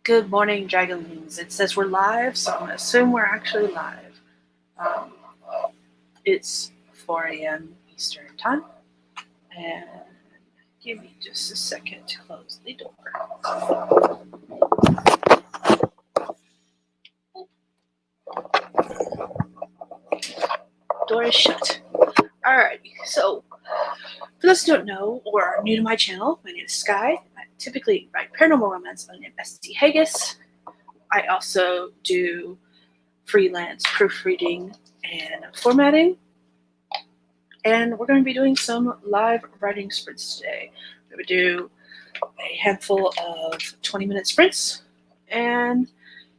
Good morning, Dragonlings. It says we're live, so I'm going to assume we're actually live. It's 4 a.m. Eastern Time, and give me just a second to close the door. Door is shut. Alrighty, so for those who don't know or are new to my channel, my name is Skye. I typically write paranormal romance under the name ST Hegyes. I also do freelance proofreading and formatting. And we're going to be doing some live writing sprints today. We're going to do a handful of 20-minute sprints and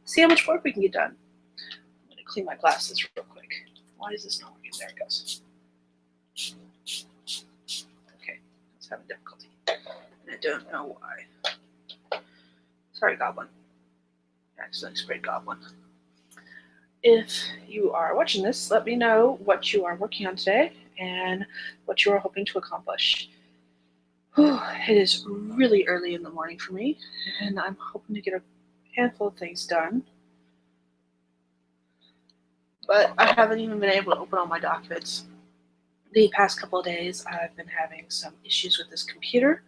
see how much work we can get done. I'm going to clean my glasses real quick. Why is this not working? There it goes. Okay, I was having difficulty. And I don't know why. Sorry, Goblin. I accidentally sprayed Goblin. If you are watching this, let me know what you are working on today and what you are hoping to accomplish. It is really early in the morning for me, and I'm hoping to get a handful of things done. But I haven't even been able to open all my documents. The past couple of days, I've been having some issues with this computer.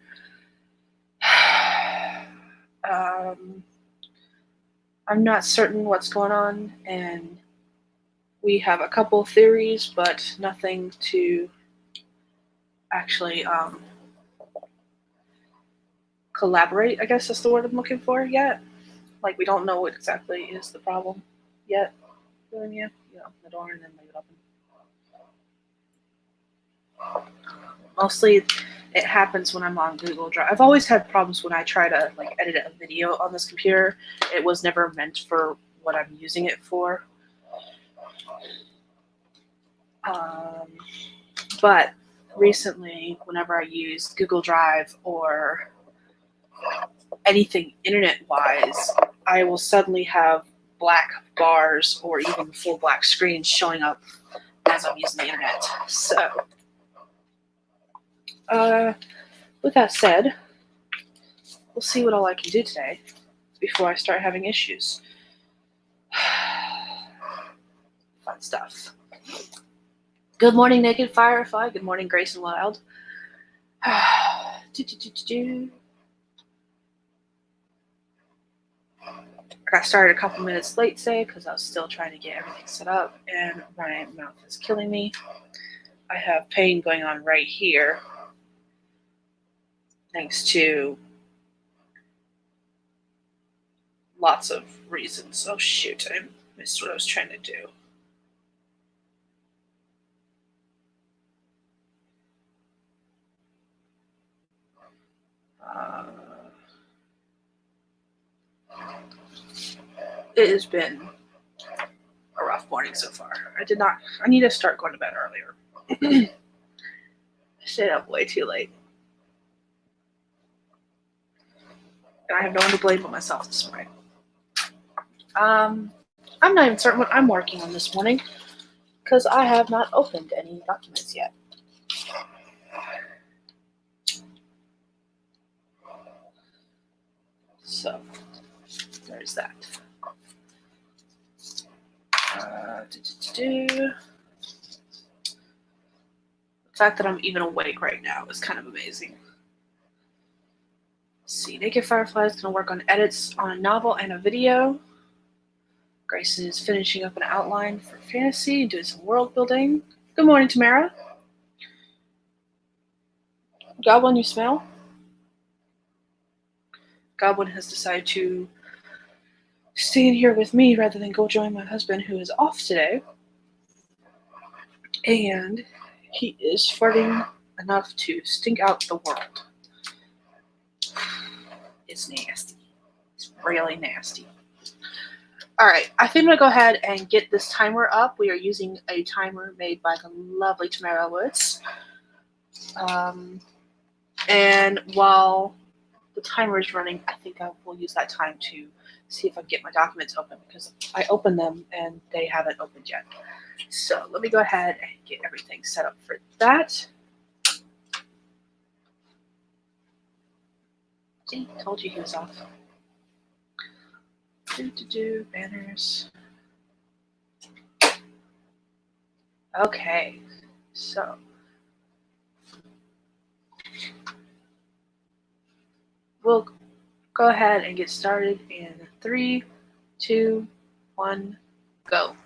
I'm not certain what's going on, and we have a couple theories, but nothing to actually collaborate, I guess that's the word I'm looking for, yet. Like, we don't know what exactly is the problem yet. Then you open the door and then leave it open. Mostly it happens when I'm on Google Drive. I've always had problems when I try to edit a video on this computer. It was never meant for what I'm using it for. But recently, whenever I use Google Drive or anything internet-wise, I will suddenly have black bars or even full black screens showing up as I'm using the internet. So, with that said, we'll see what all I can do today before I start having issues. Fun stuff. Good morning, Naked Firefly. Good morning, Grace and Wild. I got started a couple minutes late today because I was still trying to get everything set up, and my mouth is killing me. I have pain going on right here, thanks to lots of reasons. Oh shoot, I missed what I was trying to do. It has been a rough morning so far. I need to start going to bed earlier. I stayed up way too late. And I have no one to blame but myself this morning. I'm not even certain what I'm working on this morning because I have not opened any documents yet. So, there's that. The fact that I'm even awake right now is kind of amazing. Let's see, Naked Firefly is going to work on edits on a novel and a video. Grace is finishing up an outline for fantasy and doing some world building. Good morning, Tamara. Goblin, you smell? Goblin has decided to stay in here with me rather than go join my husband, who is off today. And he is farting enough to stink out the world. It's nasty. It's really nasty. Alright, I think I'm going to go ahead and get this timer up. We are using a timer made by the lovely Tamara Woods. And while the timer is running, I think I will use that time to see if I can get my documents open, because I opened them and they haven't opened yet. So let me go ahead and get everything set up for that. See, told you he was off. Banners. Okay, so we'll go ahead and get started in 3, 2, 1, go.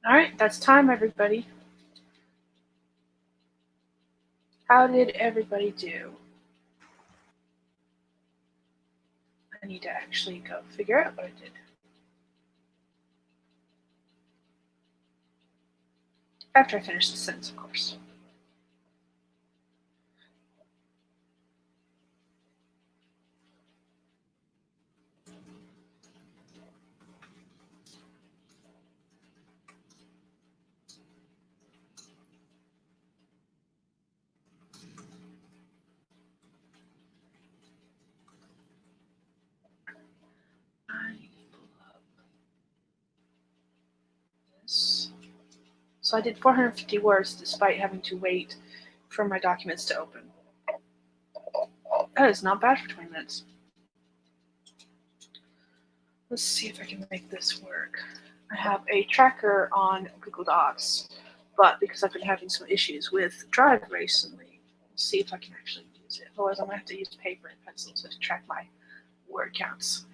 All right, that's time, everybody. How did everybody do? I need to actually go figure out what I did. After I finish the sentence, of course. So I did 450 words despite having to wait for my documents to open. That is not bad for 20 minutes. Let's see if I can make this work. I have a tracker on Google Docs, but because I've been having some issues with Drive recently, we'll see if I can actually use it. Otherwise, I'm going to have to use paper and pencil to track my word counts.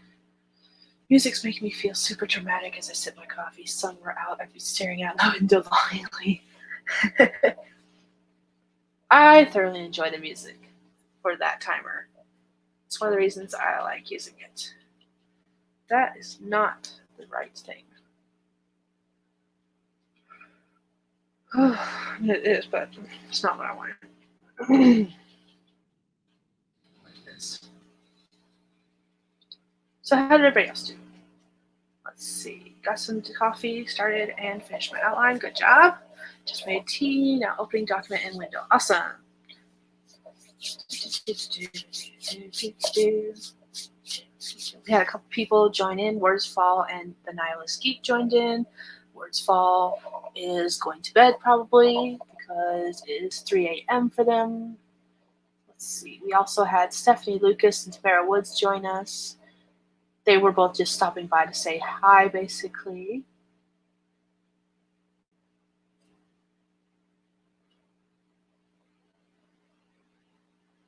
Music's making me feel super dramatic as I sip my coffee. Sun were out, I'd be staring out the window longingly. I thoroughly enjoy the music for that timer. It's one of the reasons I like using it. That is not the right thing. It is, but it's not what I want. Like this. So how did everybody else do? Let's see. Got some coffee, started and finished my outline. Good job. Just made tea. Now opening document and window. Awesome. We had a couple people join in. Words Fall and the Nihilist Geek joined in. Words Fall is going to bed probably because it is 3 a.m. for them. Let's see. We also had Stephanie Lucas and Tamara Woods join us. They were both just stopping by to say hi, basically.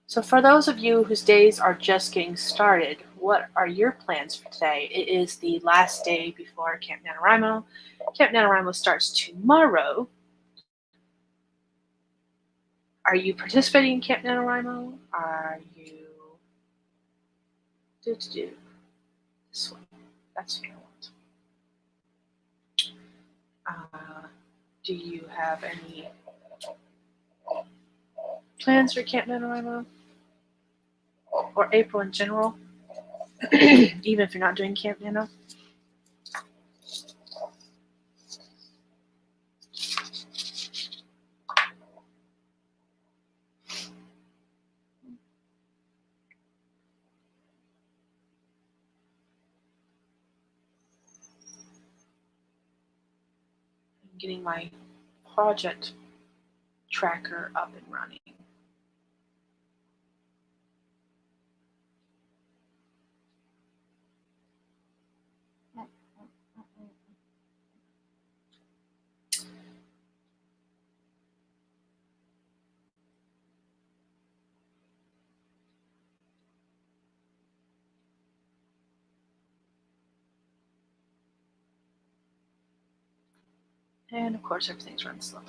So for those of you whose days are just getting started, what are your plans for today? It is the last day before Camp NaNoWriMo. Camp NaNoWriMo starts tomorrow. Are you participating in Camp NaNoWriMo? Are you... This one. That's what I want. Do you have any plans for Camp NaNoWriMo? Or April in general? Even if you're not doing Camp Nano? I'm getting my project tracker up and running. And of course, everything's running slow.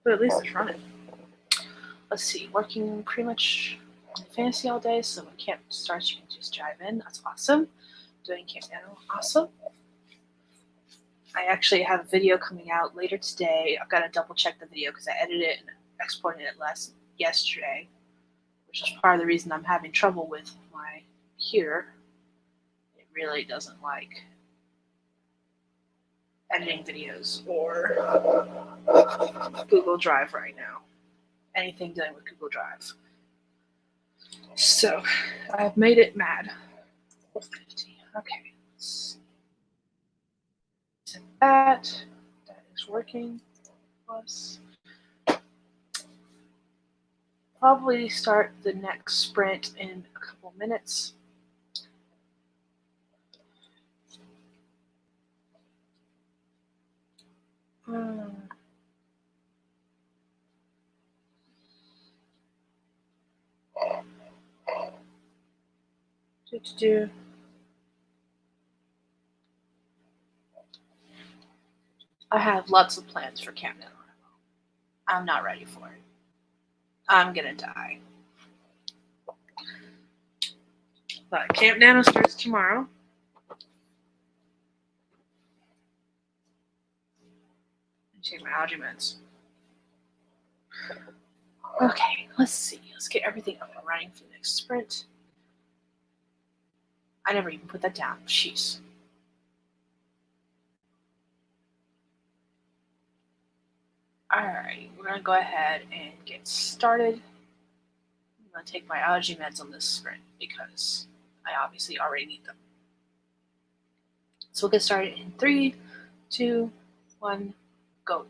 But at least it's running. Let's see, working pretty much in fantasy all day, so when camp starts, you can just dive in. That's awesome. Doing Camp Nano, awesome. I actually have a video coming out later today. I've got to double check the video because I edited it and exported it yesterday, which is part of the reason I'm having trouble with my computer. It really doesn't like editing videos or Google Drive right now. Anything dealing with Google Drive. So I've made it mad. 50. Okay. That is working. Plus, probably start the next sprint in a couple minutes. I have lots of plans for Camp NaNoWriMo. I'm not ready for it. I'm gonna die. But Camp Nano starts tomorrow. Take my algae meds. Okay, let's see. Let's get everything up and running for the next sprint. I never even put that down. Jeez. Alright, we're going to go ahead and get started. going to take my allergy meds on this sprint because I obviously already need them. So we'll get started in 3, 2, 1, go.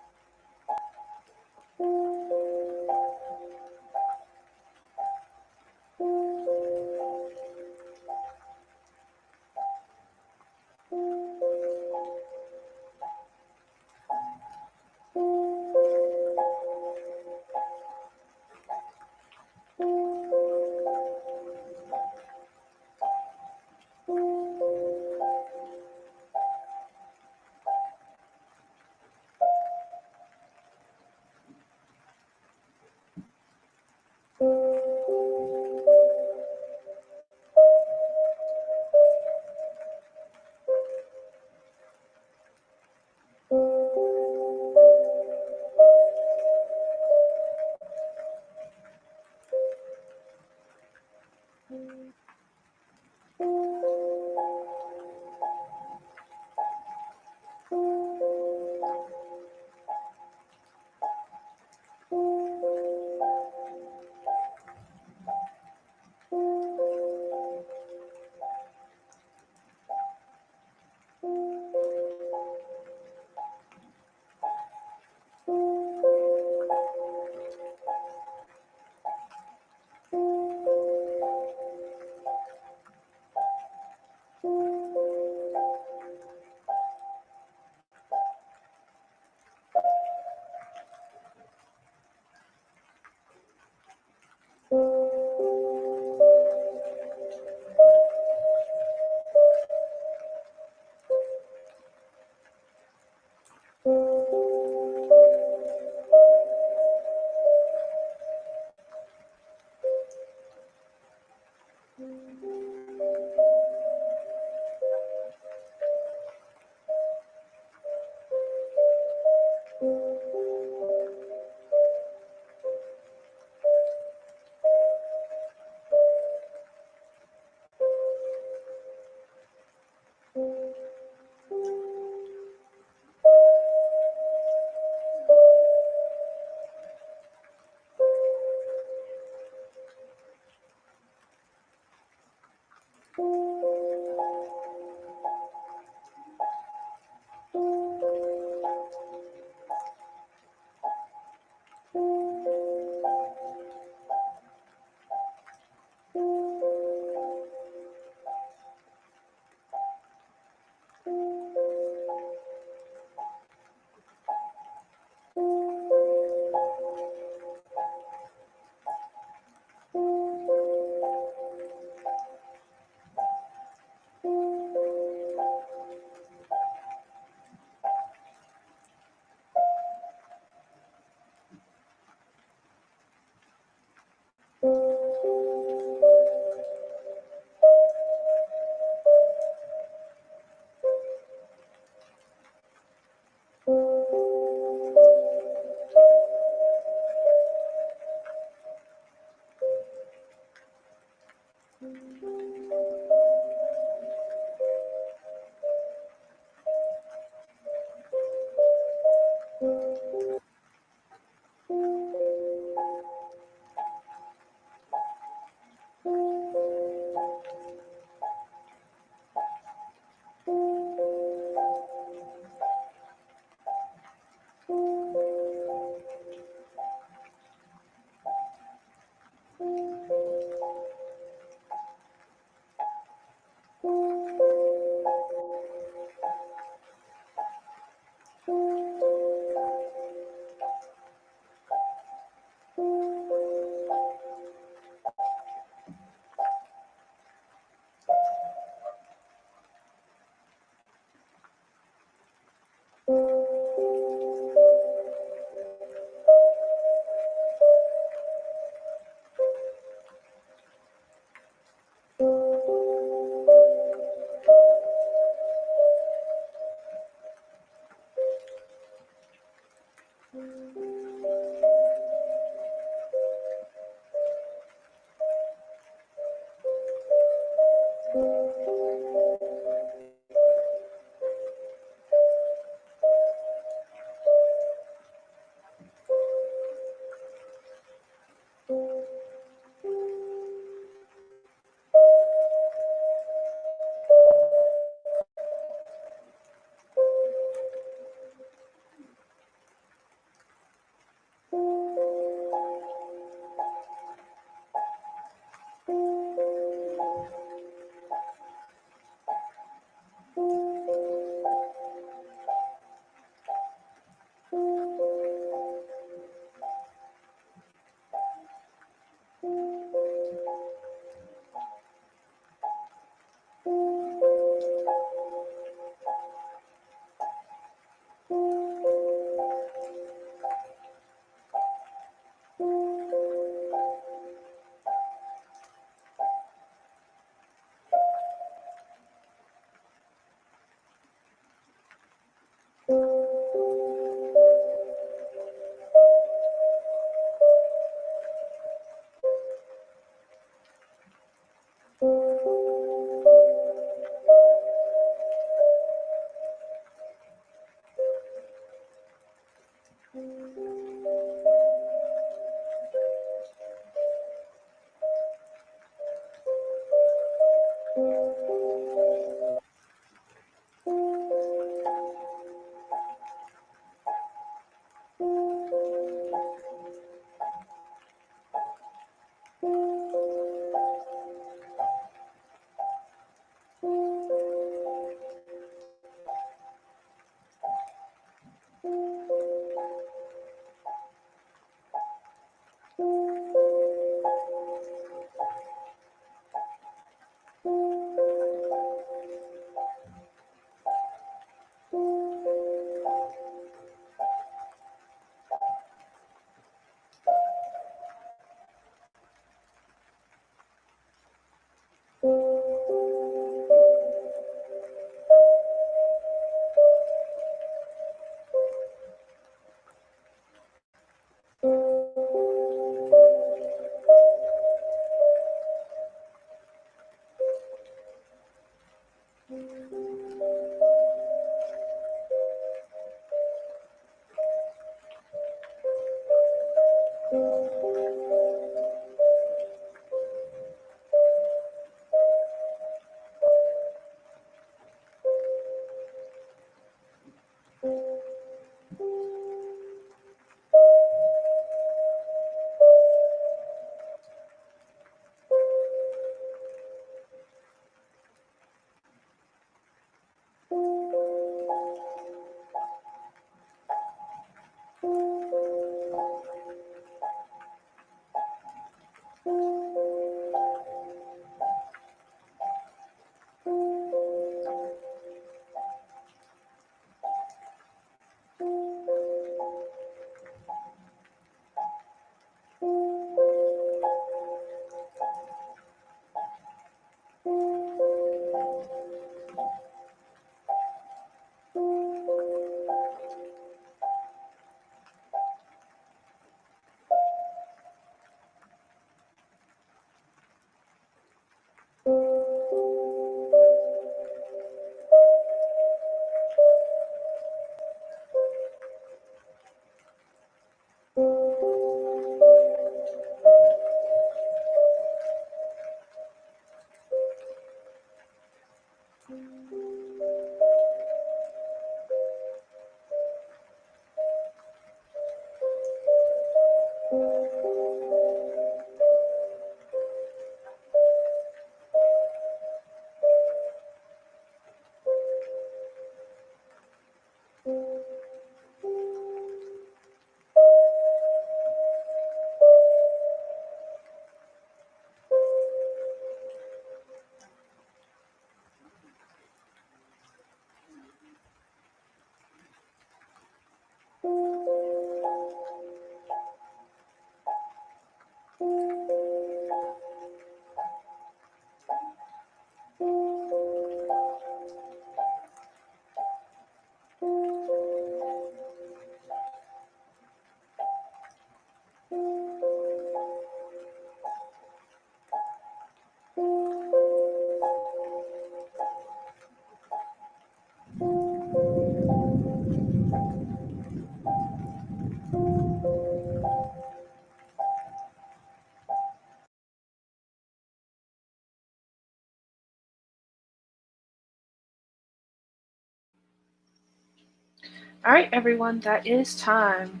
All right, everyone, that is time.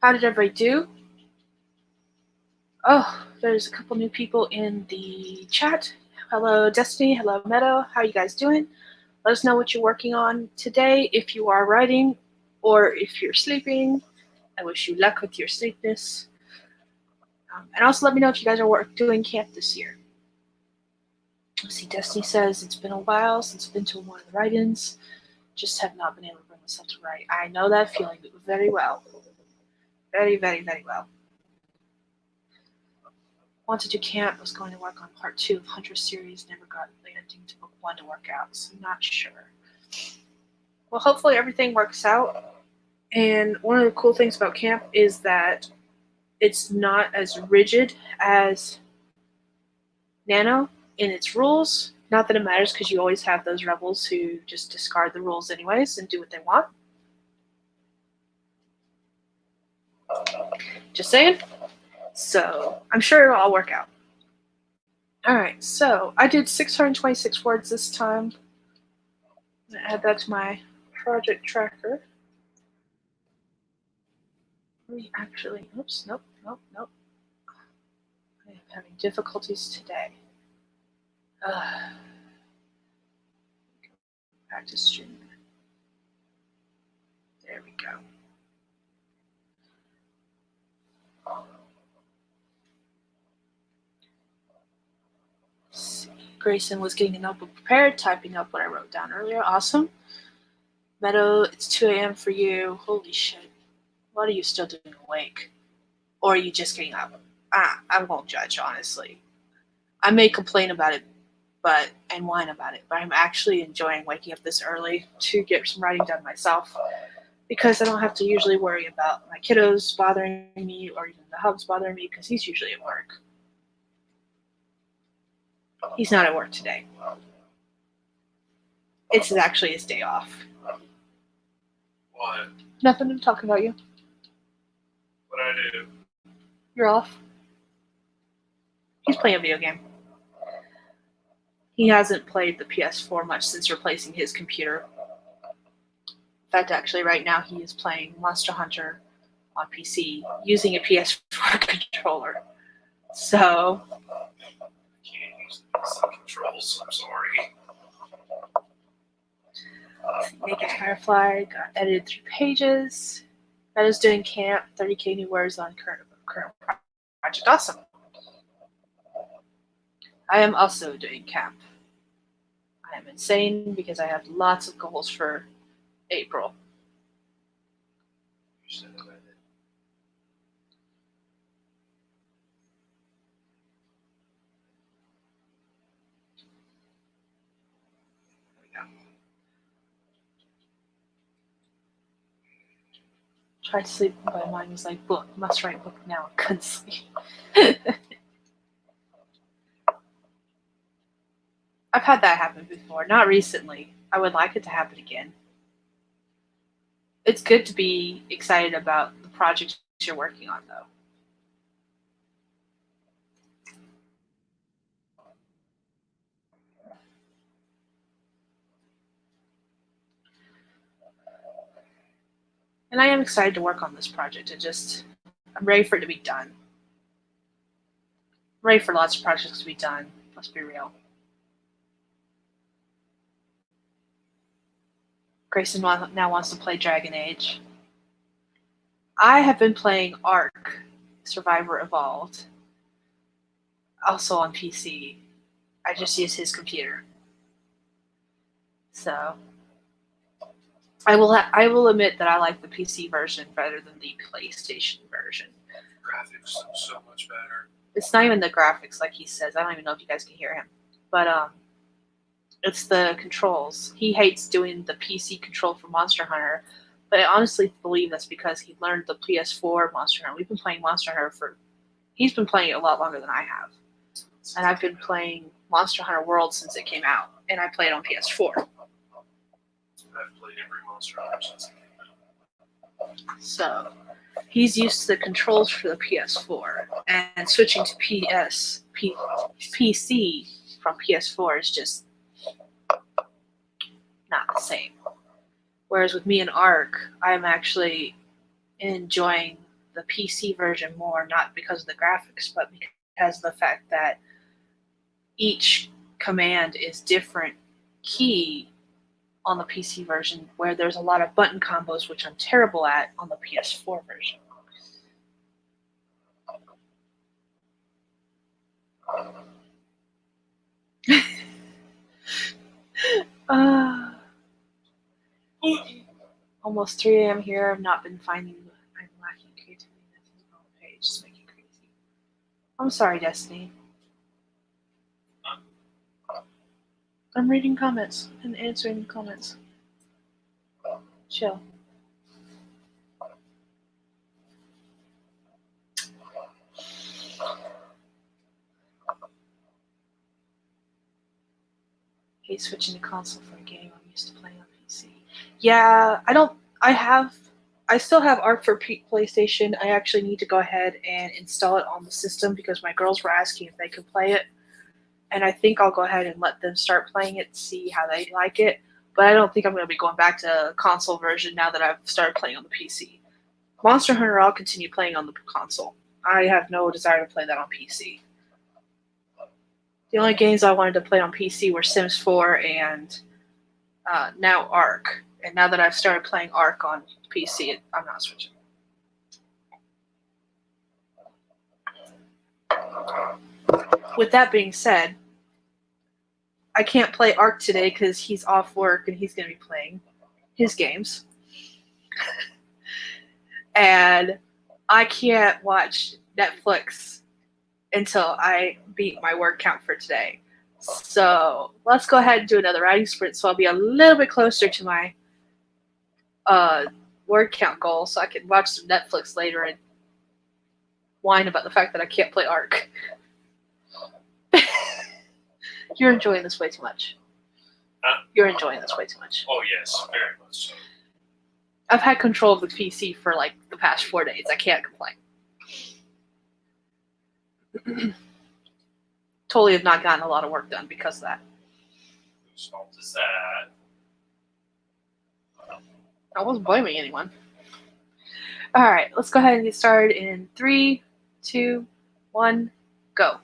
How did everybody do? Oh, there's a couple new people in the chat. Hello, Destiny. Hello, Meadow. How are you guys doing? Let us know what you're working on today. If you are writing or if you're sleeping, I wish you luck with your sleepness. And also let me know if you guys are doing camp this year. Let's see, Destiny says, it's been a while since I've been to one of the write-ins. Just have not been able to bring myself to write. I know that feeling very well. Very, very, very well. Wanted to camp, was going to work on part 2 of Hunter series, never got the ending to book 1 to work out, so I'm not sure. Well, hopefully everything works out. And one of the cool things about camp is that it's not as rigid as Nano in its rules. Not that it matters, because you always have those rebels who just discard the rules anyways and do what they want. Just saying. So I'm sure it'll all work out. Alright, so I did 626 words this time. I'm going to add that to my project tracker. Actually, oops, nope. I am having difficulties today. Back to stream. There we go. Let's see. Grayson was getting a notebook prepared, typing up what I wrote down earlier. Awesome. Meadow, it's 2 a.m. for you. Holy shit. What are you still doing awake? Or are you just getting up? I won't judge, honestly. I may complain about it and whine about it, but I'm actually enjoying waking up this early to get some writing done myself, because I don't have to usually worry about my kiddos bothering me or even the hubs bothering me, because he's usually at work. He's not at work today. It's actually his day off. What? Nothing, I'm talking about you. What'd I do? You're off. He's playing a video game. He hasn't played the PS4 much since replacing his computer. In fact, actually, right now he is playing Monster Hunter on PC using a PS4 controller. So, I can't use the PC controls, I'm sorry. Naked Firefly got edited 3 pages. That is doing camp, 30k new words on current project. Awesome. I am also doing camp. I am insane because I have lots of goals for April. You said that I did. There we go. Tried to sleep, but my mind was like, book, must write book now. Couldn't sleep. I've had that happen before, not recently. I would like it to happen again. It's good to be excited about the projects you're working on, though. And I am excited to work on this project. I'm ready for it to be done. I'm ready for lots of projects to be done. Let's be real. Grayson now wants to play Dragon Age. I have been playing Ark, Survivor Evolved, also on PC. I just use his computer. So, I will admit that I like the PC version better than the PlayStation version. Graphics are so much better. It's not even the graphics, like he says. I don't even know if you guys can hear him. But it's the controls. He hates doing the PC control for Monster Hunter, but I honestly believe that's because he learned the PS4 Monster Hunter. We've been playing Monster Hunter he's been playing it a lot longer than I have. And I've been playing Monster Hunter World since it came out, and I played on PS4. I've played every Monster Hunter since it came out. So, he's used to the controls for the PS4, and switching to PC from PS4 is just not the same. Whereas with me and Ark, I'm actually enjoying the PC version more, not because of the graphics, but because of the fact that each command is different key on the PC version, where there's a lot of button combos, which I'm terrible at on the PS4 version. Almost 3 a.m. here. I've not been finding. I'm lacking creativity. Nothing's on the page. Just making crazy. I'm sorry, Destiny. I'm reading comments and answering comments. Chill. Hate switching to console for a game I'm used to playing on PC. Yeah, I still have Ark for PlayStation. I actually need to go ahead and install it on the system because my girls were asking if they could play it. And I think I'll go ahead and let them start playing it to see how they like it. but I don't think I'm going to be going back to console version now that I've started playing on the PC. Monster Hunter, I'll continue playing on the console. I have no desire to play that on PC. The only games I wanted to play on PC were Sims 4 and now Ark. And now that I've started playing Ark on PC, I'm not switching. With that being said, I can't play Ark today because he's off work and he's going to be playing his games. And I can't watch Netflix until I beat my word count for today. So let's go ahead and do another writing sprint so I'll be a little bit closer to my word count goal so I can watch some Netflix later and whine about the fact that I can't play Ark. You're enjoying this way too much. Huh? You're enjoying this way too much. Oh, yes, very much so. I've had control of the PC for like the past 4 days. I can't complain. Totally have not gotten a lot of work done because of that. Whose fault is that? I wasn't blaming anyone. All right, let's go ahead and get started in 3, 2, 1, go.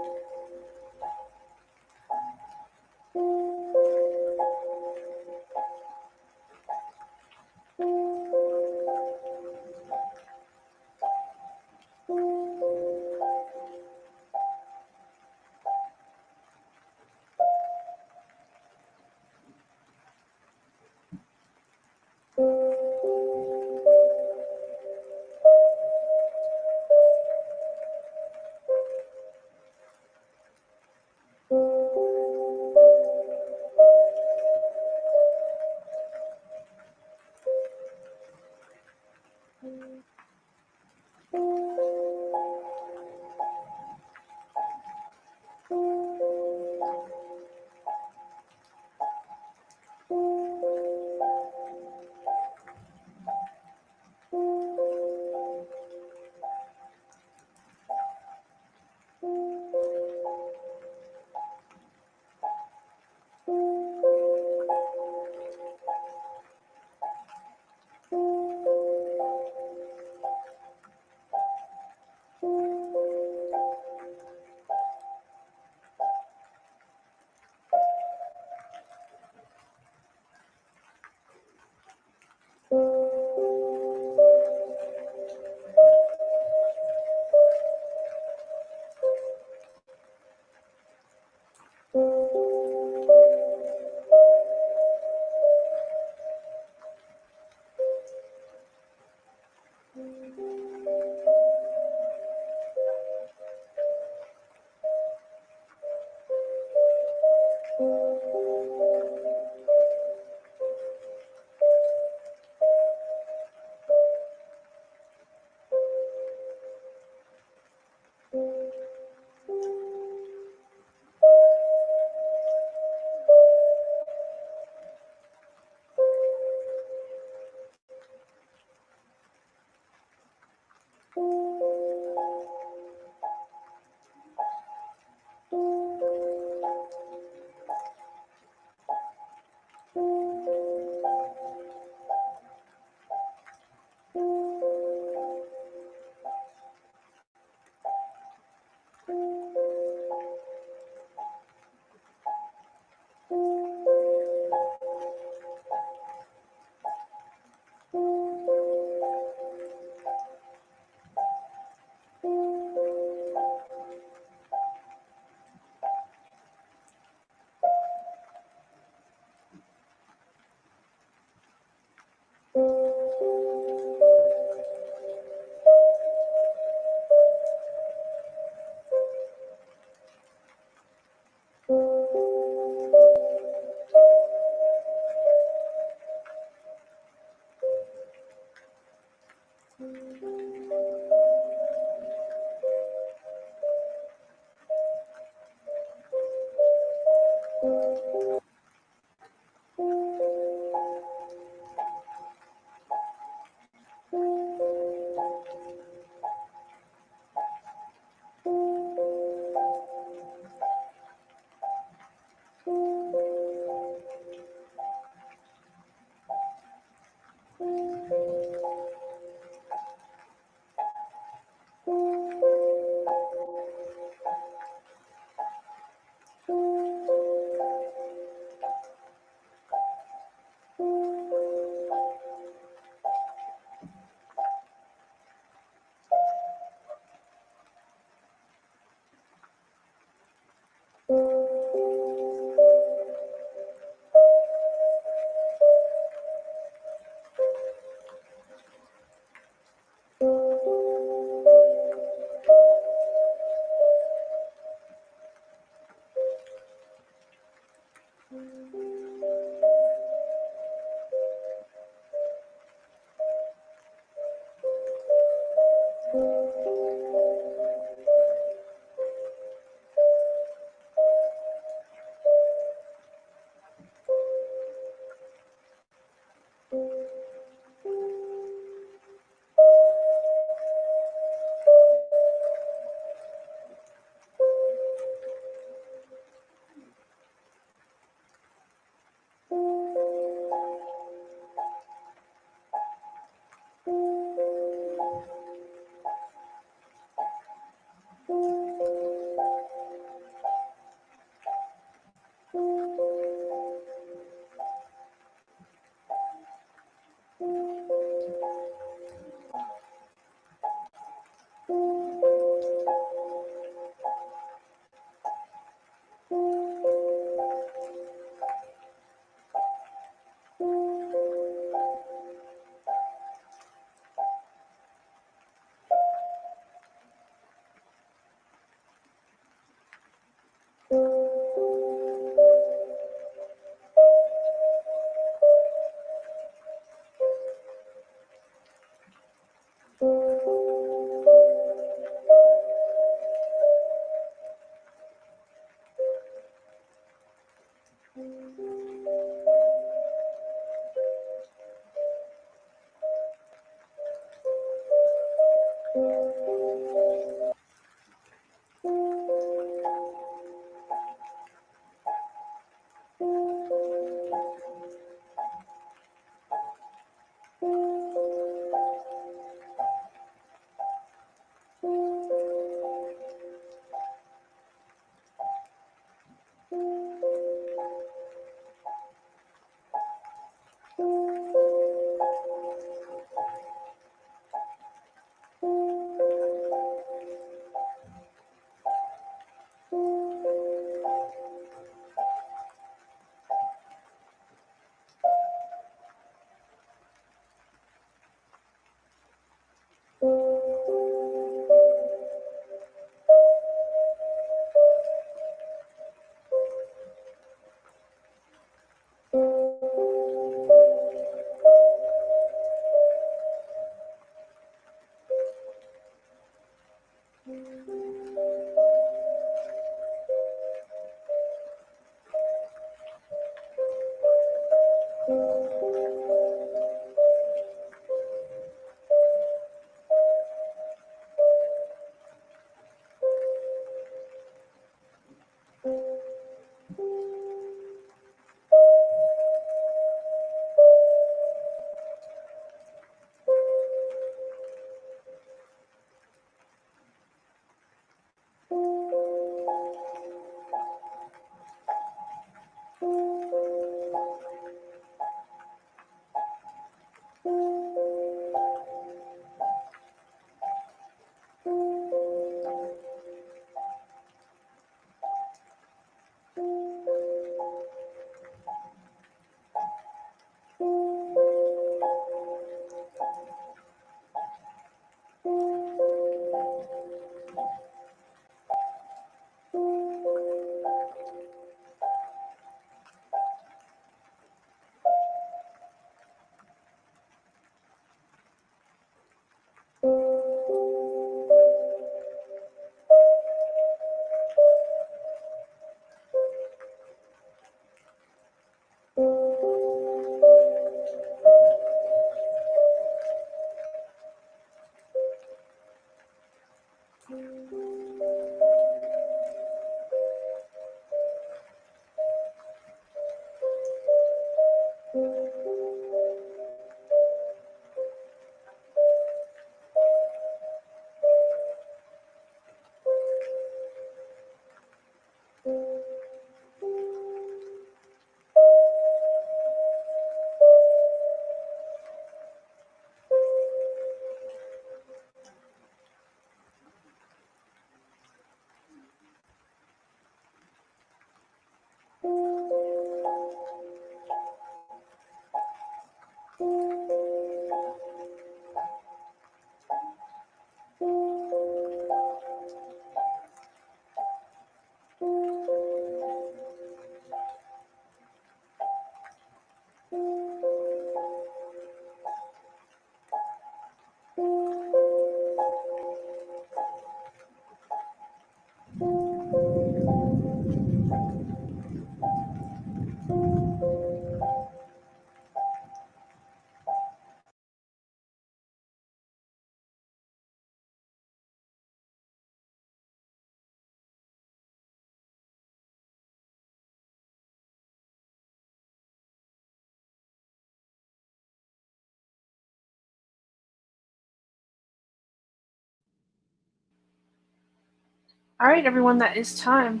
All right, everyone, that is time.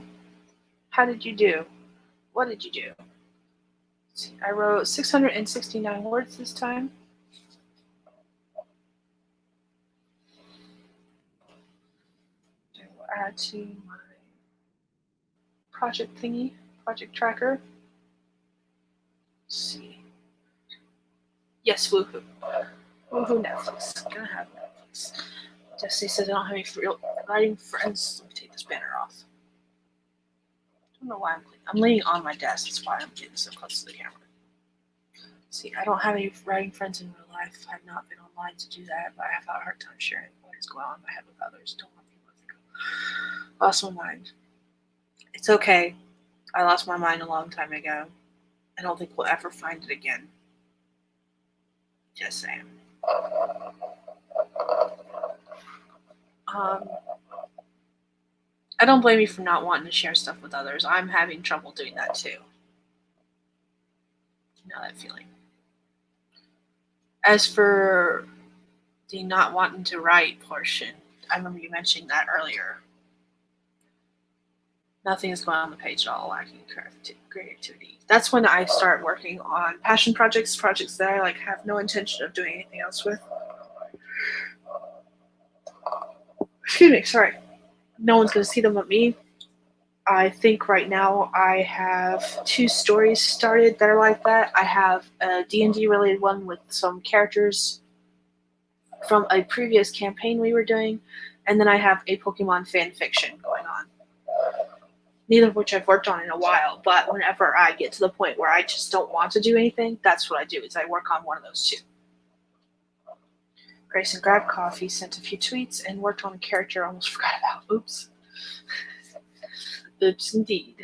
How did you do? What did you do? See, I wrote 669 words this time. I will add to my project thingy, project tracker. Let's see. Yes, woohoo. Woohoo, Netflix. Gonna have Netflix. Jesse says I don't have any writing friends. Let me take this banner off. I don't know why I'm leaning on my desk. That's why I'm getting so close to the camera. See, I don't have any writing friends in real life. I've not been online to do that, but I have had a hard time sharing what is going on in my head with others. Don't want people to think I lost my mind. It's okay. I lost my mind a long time ago. I don't think we'll ever find it again. Just saying. I don't blame you for not wanting to share stuff with others. I'm having trouble doing that too. You know that feeling. As for the not wanting to write portion, I remember you mentioning that earlier. Nothing is going on the page at all, lacking creativity. That's when I start working on passion projects that I have no intention of doing anything else with. Excuse me, sorry. No one's going to see them but me. I think right now I have 2 stories started that are like that. I have a D&D related one with some characters from a previous campaign we were doing, and then I have a Pokemon fan fiction going on. Neither of which I've worked on in a while, but whenever I get to the point where I just don't want to do anything, that's what I do, is I work on one of those 2. Grayson grabbed coffee, sent a few tweets, and worked on a character I almost forgot about. Oops. Oops, indeed.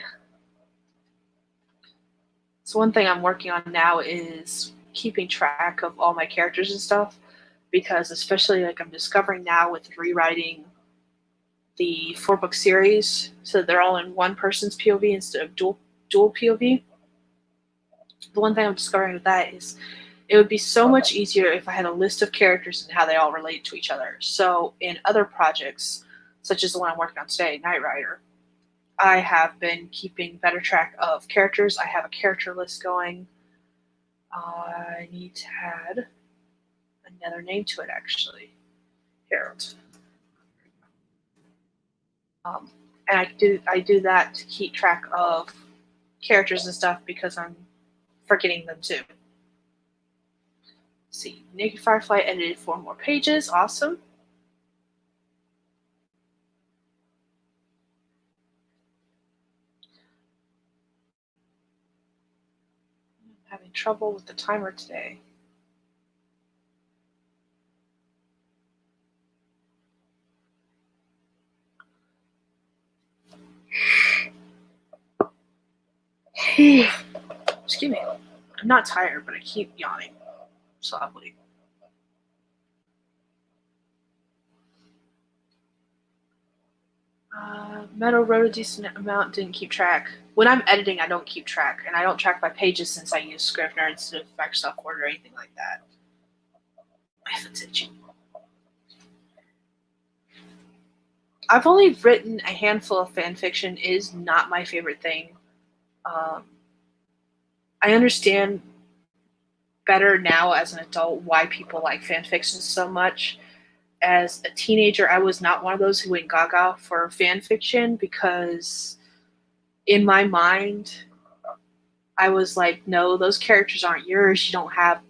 So one thing I'm working on now is keeping track of all my characters and stuff, because especially I'm discovering now with rewriting the 4-book series, so they're all in one person's POV instead of dual POV. The one thing I'm discovering with that is it would be so much easier if I had a list of characters and how they all relate to each other. So in other projects, such as the one I'm working on today, Knight Rider, I have been keeping better track of characters. I have a character list going. I need to add another name to it, actually. Harold. And I do that to keep track of characters and stuff because I'm forgetting them too. Let's see, Naked Firefly edited 4 more pages. Awesome. I'm having trouble with the timer today. Excuse me. I'm not tired, but I keep yawning softly. Meadow wrote a decent amount, didn't keep track. When I'm editing, I don't keep track, and I don't track my pages since I use Scrivener instead of Microsoft Word or anything like that. My foot's itching. I've only written a handful of fan fiction. It is not my favorite thing. I understand better now as an adult why people like fan fiction so much. As a teenager, I was not one of those who went gaga for fan fiction because in my mind, I was like, no, those characters aren't yours. You don't have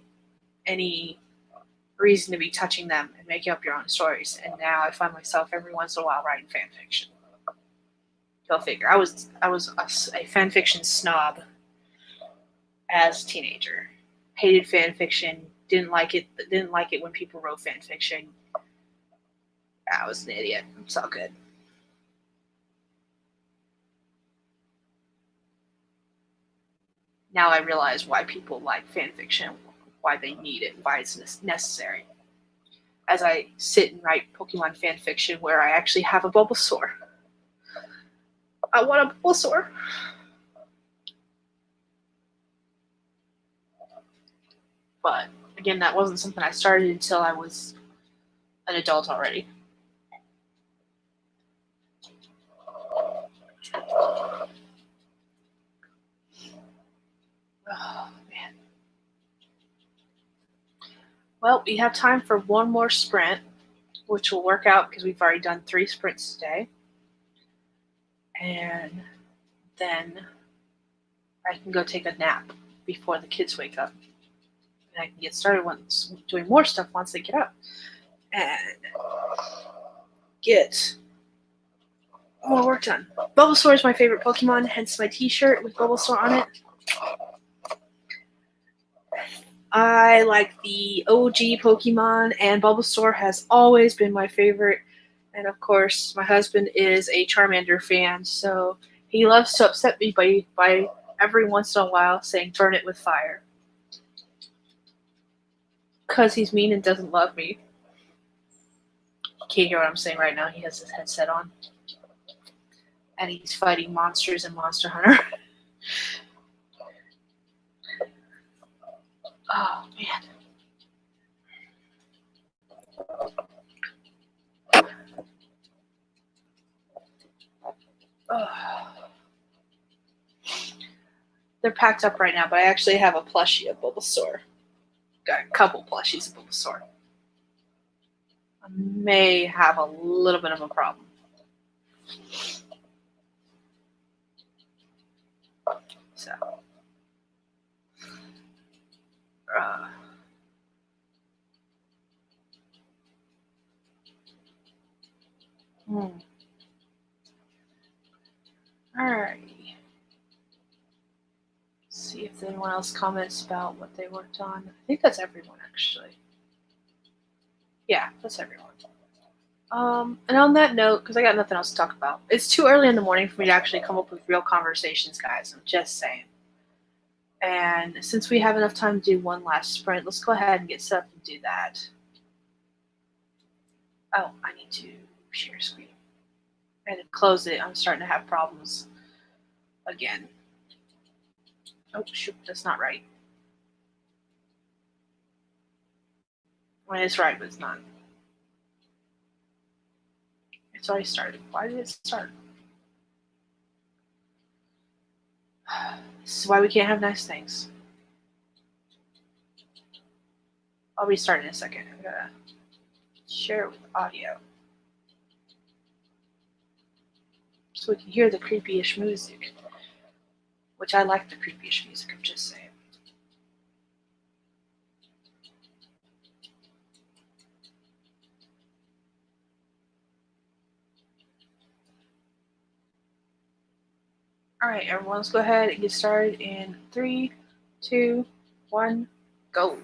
any reason to be touching them and making up your own stories. And now I find myself every once in a while writing fan fiction. Go figure. I was a fan fiction snob as a teenager. Hated fan fiction. Didn't like it when people wrote fan fiction. I was an idiot. It's all good. Now I realize why people like fan fiction, why they need it, why it's necessary. As I sit and write Pokemon fan fiction where I actually have a Bulbasaur. I want a Bulbasaur. But again, that wasn't something I started until I was an adult already. Well, we have time for one more sprint, which will work out because we've already done 3 sprints today. And then I can go take a nap before the kids wake up. And I can get started doing more stuff once they get up. And get more work done. Bulbasaur is my favorite Pokemon, hence my t-shirt with Bulbasaur on it. I like the OG Pokemon, and Bulbasaur has always been my favorite. And of course, my husband is a Charmander fan, so he loves to upset me by every once in a while saying, "Burn it with fire." Because he's mean and doesn't love me. Can't hear what I'm saying right now. He has his headset on. And he's fighting monsters in Monster Hunter. Oh, man. Oh. They're packed up right now, but I actually have a plushie of Bulbasaur. Got a couple plushies of Bulbasaur. I may have a little bit of a problem. So. Alright. See if anyone else comments about what they worked on. I think that's everyone, actually. Yeah, that's everyone. And on that note, because I got nothing else to talk about, it's too early in the morning for me to actually come up with real conversations, guys. I'm just saying. And since we have enough time to do one last sprint, let's go ahead and get set up and do that. Oh, I need to share screen. I had to close it. I'm starting to have problems again. Oh, shoot, that's not right. Well, it's right, but it's not. It's already started. Why did it start? This is why we can't have nice things. I'll restart in a second. I'm gonna share it with audio so we can hear the creepy-ish music, which I like the creepy-ish music, I'm just saying. Alright, everyone, let's go ahead and get started in 3, 2, 1, go.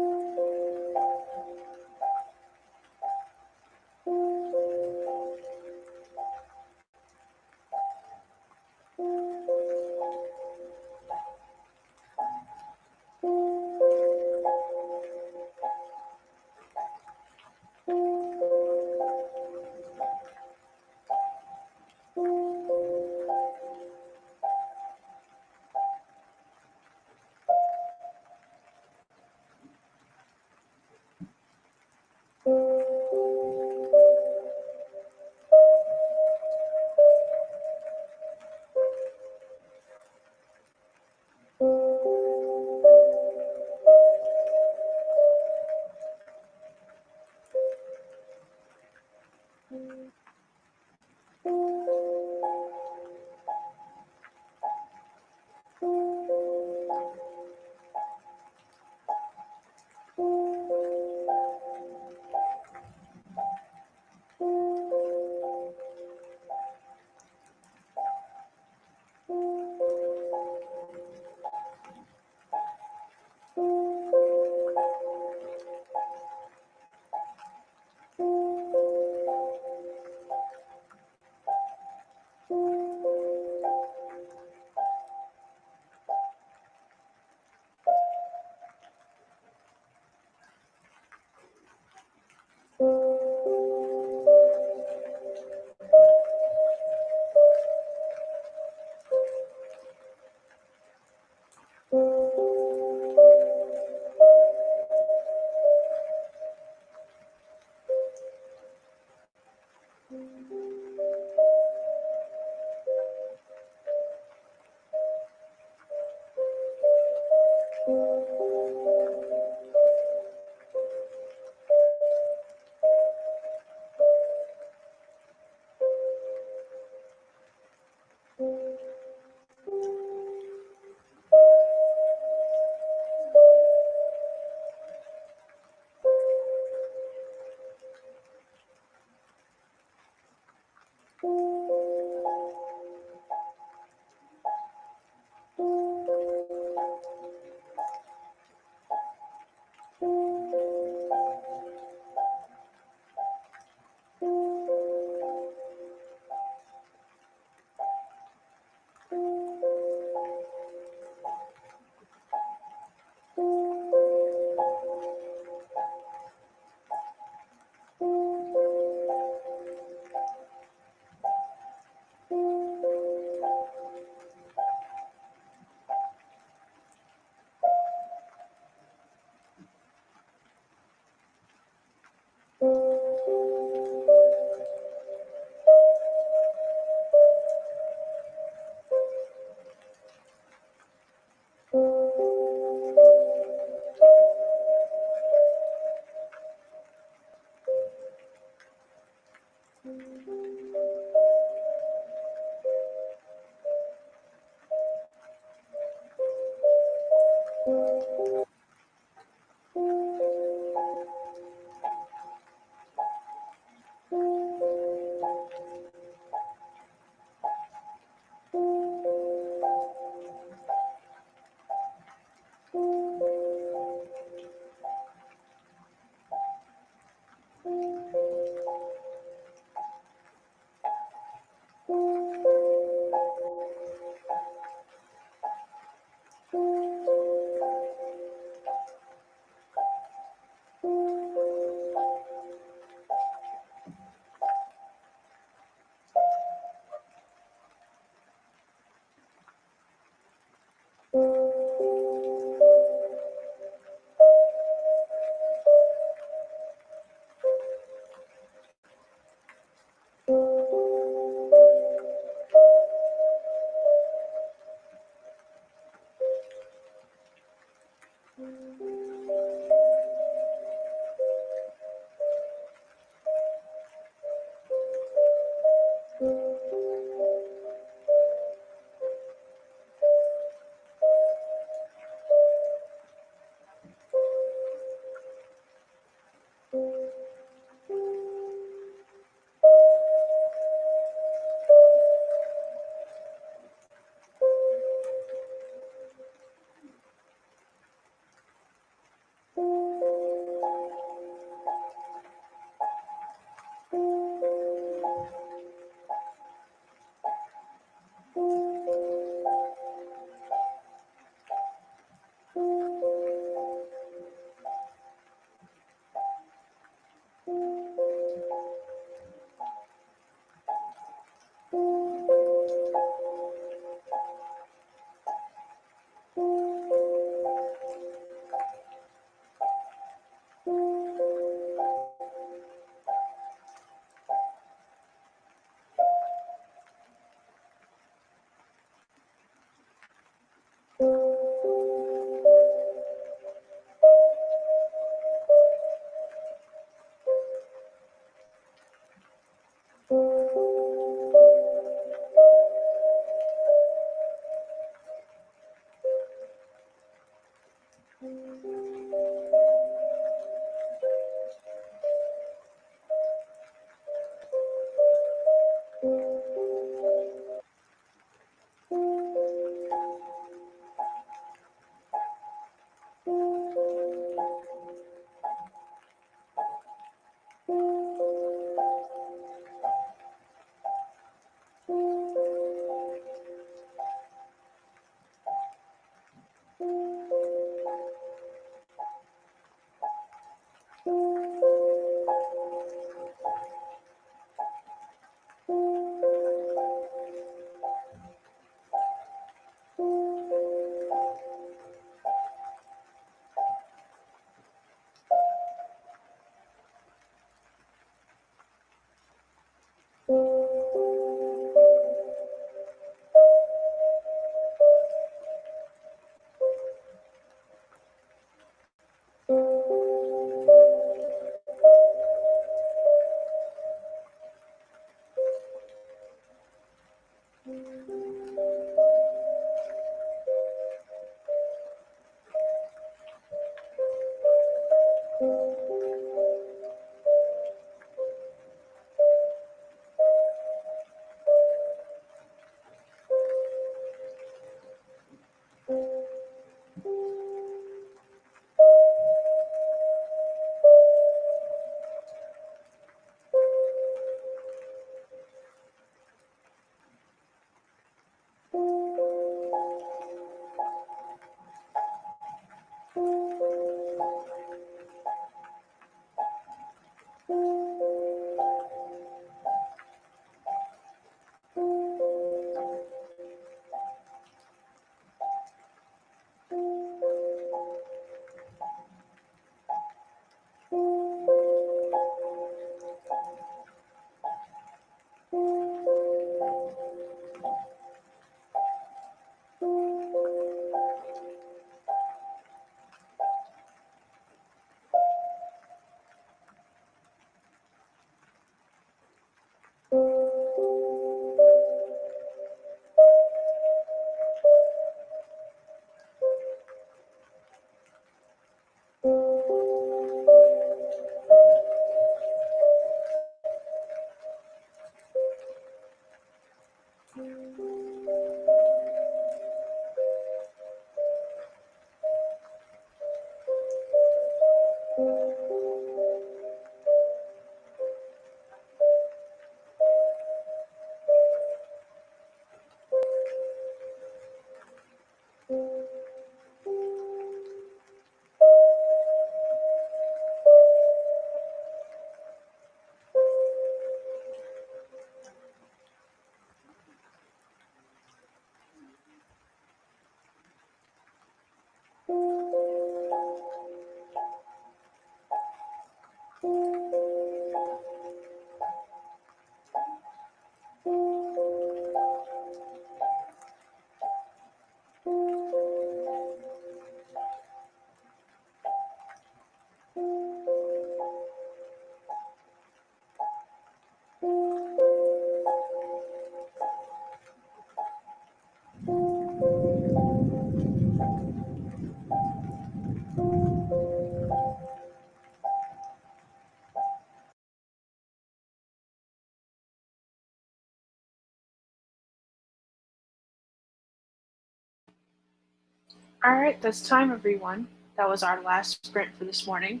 All right, that's time, everyone. That was our last sprint for this morning.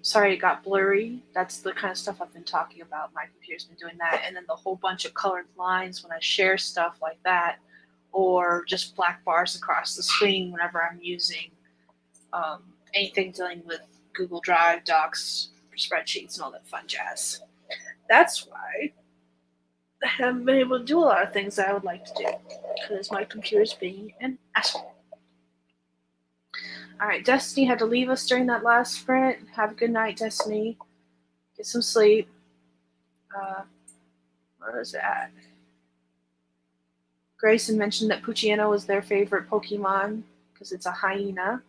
Sorry it got blurry. That's the kind of stuff I've been talking about. My computer's been doing that. And then the whole bunch of colored lines when I share stuff like that, or just black bars across the screen whenever I'm using anything dealing with Google Drive, Docs, spreadsheets and all that fun jazz. That's why I haven't been able to do a lot of things that I would like to do because my computer's being an asshole. Alright, Destiny had to leave us during that last sprint. Have a good night, Destiny. Get some sleep. Where is it at? Grayson mentioned that Poochyena was their favorite Pokemon because it's a hyena.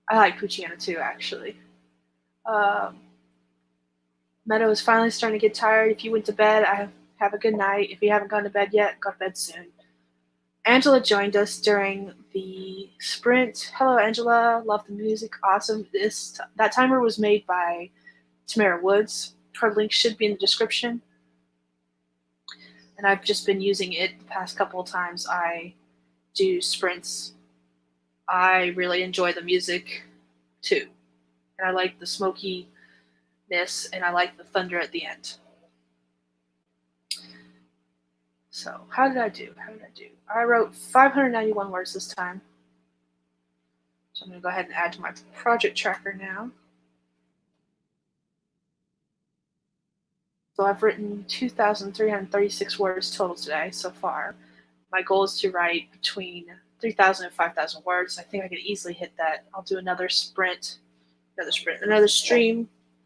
I like Poochyena too, actually. Meadow is finally starting to get tired. If you went to bed, have a good night. If you haven't gone to bed yet, go to bed soon. Angela joined us during the sprint. Hello, Angela. Love the music. Awesome. That timer was made by Tamara Woods. Her link should be in the description. And I've just been using it the past couple of times I do sprints. I really enjoy the music too. And I like the smokiness and I like the thunder at the end. So, how did I do? I wrote 591 words this time. So I'm going to go ahead and add to my project tracker now. So I've written 2,336 words total today so far. My goal is to write between 3,000 and 5,000 words. I think I could easily hit that. I'll do another stream.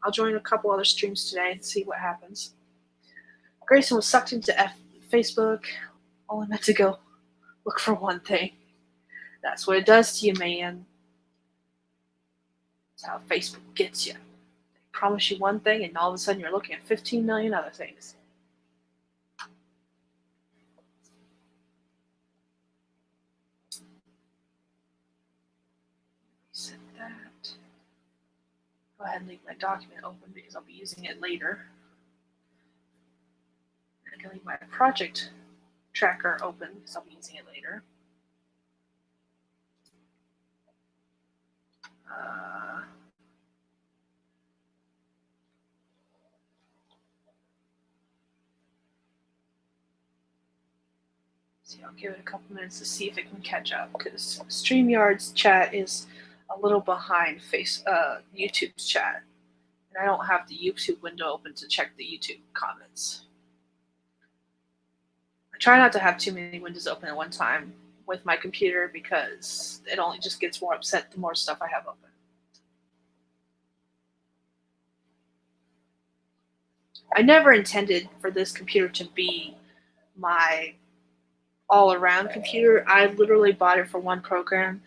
I'll join a couple other streams today and see what happens. Grayson was sucked into Facebook. Only meant to go look for one thing. That's what it does to you, man. That's how Facebook gets you. They promise you one thing, and all of a sudden you're looking at 15 million other things. Set that. Go ahead and leave my document open because I'll be using it later. I can leave my project tracker open because I'll be using it later. See, I'll give it a couple minutes to see if it can catch up because StreamYard's chat is a little behind YouTube's chat. And I don't have the YouTube window open to check the YouTube comments. I try not to have too many windows open at one time with my computer because it only just gets more upset the more stuff I have open. I never intended for this computer to be my all-around computer. I literally bought it for one program,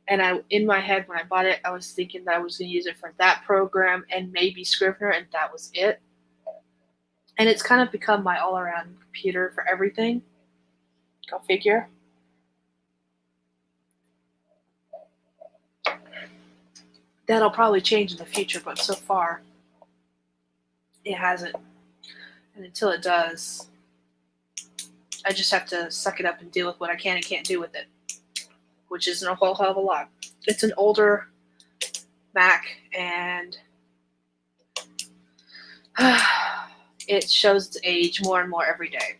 and in my head when I bought it, I was thinking that I was going to use it for that program and maybe Scrivener, and that was it. And it's kind of become my all-around computer for everything. Go figure. That'll probably change in the future, but so far it hasn't. And until it does, I just have to suck it up and deal with what I can and can't do with it, which isn't a whole hell of a lot. It's an older Mac, and it shows its age more and more every day.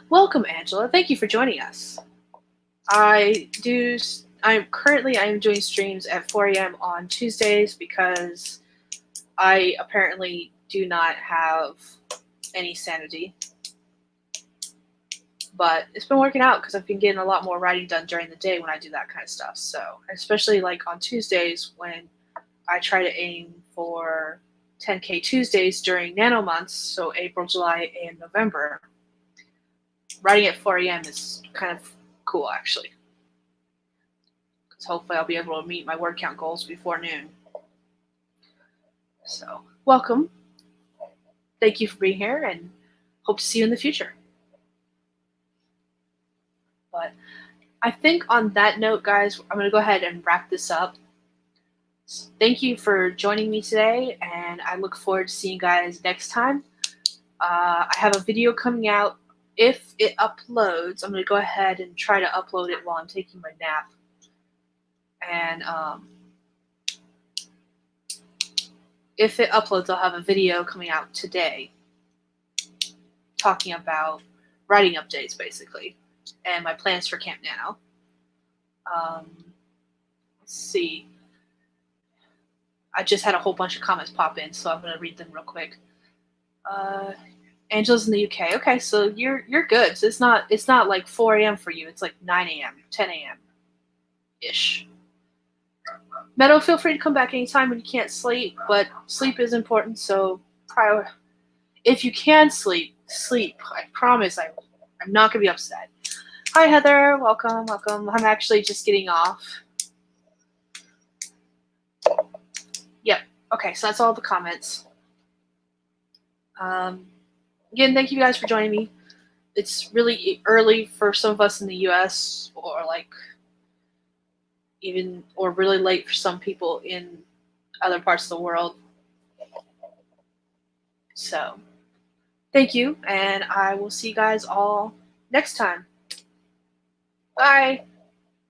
Welcome, Angela. Thank you for joining us. I am doing streams at 4 a.m. on Tuesdays because I apparently do not have any sanity. But it's been working out because I've been getting a lot more writing done during the day when I do that kind of stuff. So, especially like on Tuesdays when I try to aim for 10K Tuesdays during Nano months, so April, July, and November. Writing at 4 a.m. is kind of cool, actually. Because hopefully I'll be able to meet my word count goals before noon. So, welcome. Thank you for being here, and hope to see you in the future. But I think on that note, guys, I'm going to go ahead and wrap this up. Thank you for joining me today, and I look forward to seeing you guys next time. I have a video coming out. If it uploads, I'm going to go ahead and try to upload it while I'm taking my nap. And if it uploads, I'll have a video coming out today talking about writing updates, basically, and my plans for Camp Nano. Let's see. I just had a whole bunch of comments pop in, so I'm gonna read them real quick. Angela's in the UK. Okay, so you're good. So it's not like 4 a.m. for you. It's like 9 a.m., 10 a.m. ish. Meadow, feel free to come back anytime when you can't sleep, but sleep is important. So if you can sleep. I promise I'm not gonna be upset. Hi Heather, welcome. I'm actually just getting off. Yep. Okay, so that's all the comments. Again, thank you guys for joining me. It's really early for some of us in the U.S. or really late for some people in other parts of the world. So, thank you, and I will see you guys all next time. Bye.